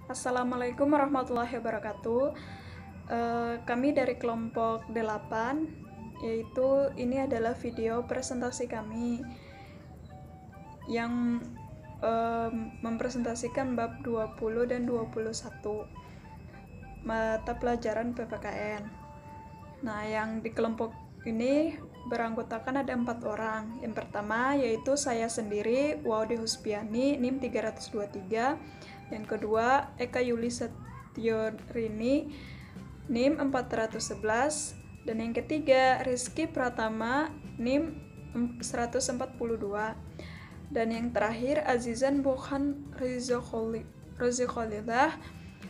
Assalamualaikum warahmatullahi wabarakatuh. Kami dari kelompok 8, yaitu ini adalah video presentasi kami yang mempresentasikan bab 20 dan 21 mata pelajaran PPKN. Nah, yang di kelompok ini beranggotakan ada 4 orang. Yang pertama yaitu saya sendiri, Waude Huspiani, NIM 323. Yang kedua, Eka Yuli Setiorini, NIM 411. Dan yang ketiga, Rizky Pratama, NIM 142. Dan yang terakhir, Azizan Burhan Rizqolillah,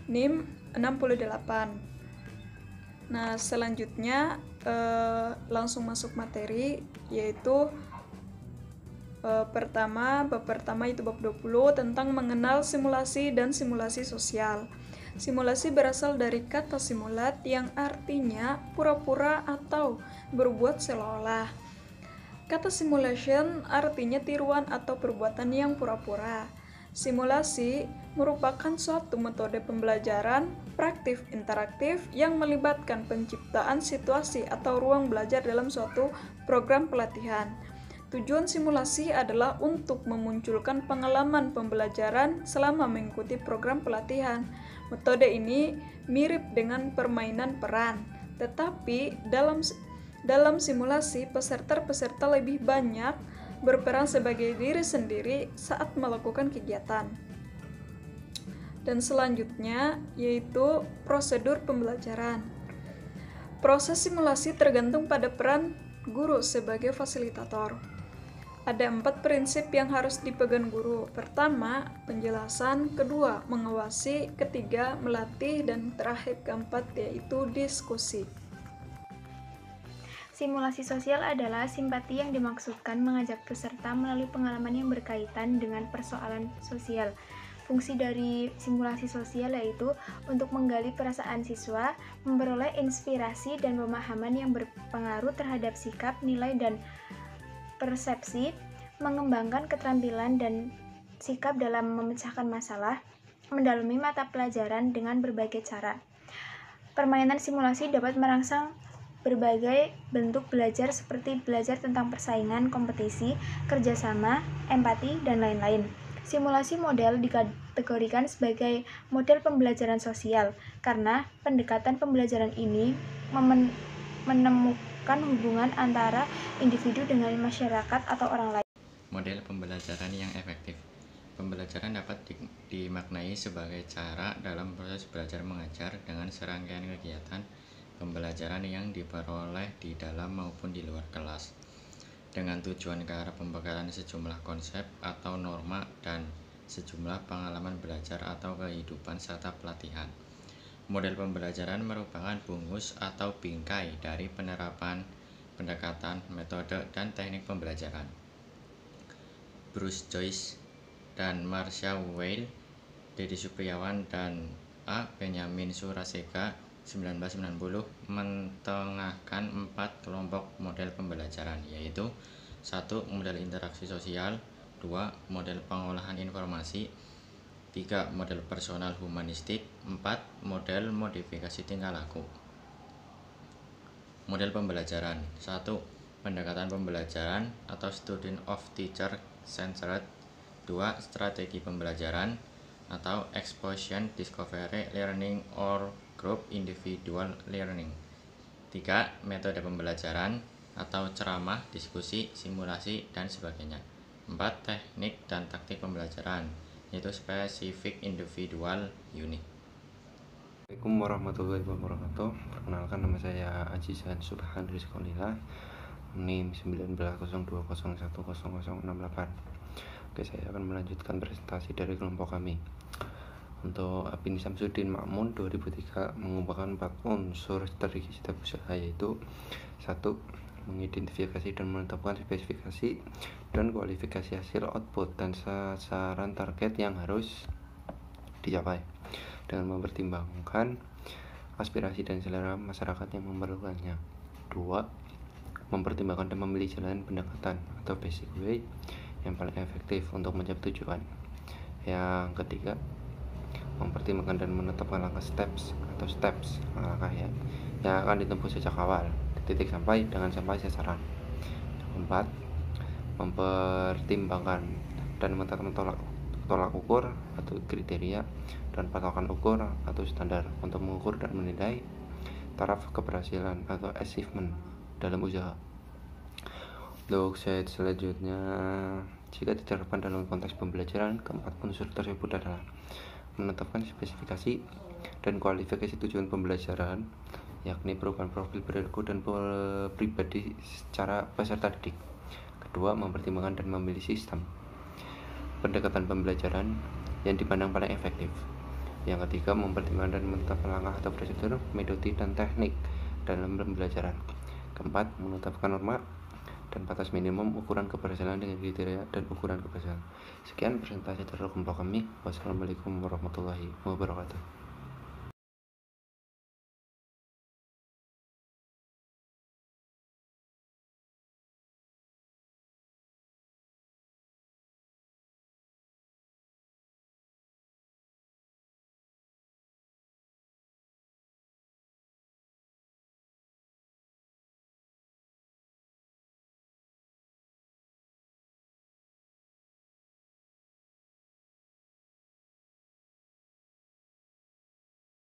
NIM 68. Nah, selanjutnya langsung masuk materi, yaitu bab pertama itu bab 20 tentang mengenal simulasi dan simulasi sosial. Simulasi berasal dari kata simulat yang artinya pura-pura atau berbuat seolah-olah. Kata simulation artinya tiruan atau perbuatan yang pura-pura. Simulasi merupakan suatu metode pembelajaran praktif interaktif yang melibatkan penciptaan situasi atau ruang belajar dalam suatu program pelatihan. Tujuan simulasi adalah untuk memunculkan pengalaman pembelajaran selama mengikuti program pelatihan. Metode ini mirip dengan permainan peran, tetapi dalam simulasi peserta lebih banyak berperan sebagai diri sendiri saat melakukan kegiatan. Dan selanjutnya yaitu prosedur pembelajaran. Proses simulasi tergantung pada peran guru sebagai fasilitator. Ada 4 prinsip yang harus dipegang guru. Pertama, penjelasan. Kedua, mengawasi. Ketiga, melatih. Dan terakhir keempat yaitu diskusi. Simulasi sosial adalah simpati yang dimaksudkan mengajak peserta melalui pengalaman yang berkaitan dengan persoalan sosial. Fungsi dari simulasi sosial yaitu untuk menggali perasaan siswa, memperoleh inspirasi dan pemahaman yang berpengaruh terhadap sikap, nilai, dan persepsi, mengembangkan keterampilan dan sikap dalam memecahkan masalah, mendalami mata pelajaran dengan berbagai cara. Permainan simulasi dapat merangsang berbagai bentuk belajar seperti belajar tentang persaingan, kompetisi, kerjasama, empati, dan lain-lain. Simulasi model dikategorikan sebagai model pembelajaran sosial karena pendekatan pembelajaran ini menemukan hubungan antara individu dengan masyarakat atau orang lain. Model pembelajaran yang efektif. Pembelajaran dapat dimaknai sebagai cara dalam proses belajar mengajar dengan serangkaian kegiatan pembelajaran yang diperoleh di dalam maupun di luar kelas dengan tujuan ke arah pembekalan sejumlah konsep atau norma dan sejumlah pengalaman belajar atau kehidupan serta pelatihan. Model pembelajaran merupakan bungus atau bingkai dari penerapan pendekatan, metode, dan teknik pembelajaran. Bruce Joyce dan Marcia Weil, Dedi Supriyawan, dan A. Benyamin Suraseka 1990 mentengahkan 4 kelompok model pembelajaran, yaitu 1. Model interaksi sosial, 2. Model pengolahan informasi, 3. Model personal humanistik, 4. Model modifikasi tingkah laku. Model pembelajaran 1. Pendekatan pembelajaran atau student of teacher centered, 2. Strategi pembelajaran atau exposition, discovery, learning, or group individual learning, 3. Metode pembelajaran atau ceramah, diskusi, simulasi, dan sebagainya, 4. Teknik dan taktik pembelajaran yaitu spesifik, individual, unik. Assalamualaikum warahmatullahi wabarakatuh. Perkenalkan, nama saya Azizan Burhan Rizqolillah, NIM 1902010068. Oke, saya akan melanjutkan presentasi dari kelompok kami. Untuk Abin Samsudin Makmun 2003 mengubahkan 4 unsur strategi setiap usaha, yaitu 1. Mengidentifikasi dan menetapkan spesifikasi dan kualifikasi hasil output dan sasaran target yang harus dicapai dengan mempertimbangkan aspirasi dan selera masyarakat yang memerlukannya. 2. Mempertimbangkan dan memilih jalan pendekatan atau basic way yang paling efektif untuk mencapai tujuan. Yang ketiga, mempertimbangkan dan menetapkan langkah steps langkah yang akan ditempuh sejak awal titik sampai dengan sampai sasaran. Keempat, mempertimbangkan dan menetapkan tolak ukur atau kriteria dan patokan ukur atau standar untuk mengukur dan menilai taraf keberhasilan atau achievement dalam usaha. Untuk slide selanjutnya, jika diterapkan dalam konteks pembelajaran, keempat unsur tersebut adalah menetapkan spesifikasi dan kualifikasi tujuan pembelajaran, yakni perubahan profil perilaku dan pribadi secara peserta didik. Kedua, mempertimbangkan dan memilih sistem pendekatan pembelajaran yang dipandang paling efektif. Yang ketiga, mempertimbangkan dan menetapkan langkah atau prosedur, metode dan teknik dalam pembelajaran. Keempat, menetapkan norma dan batas minimum ukuran keberhasilan dengan kriteria dan ukuran keberhasilan. Sekian presentasi dari kelompok kami. Wassalamualaikum warahmatullahi wabarakatuh.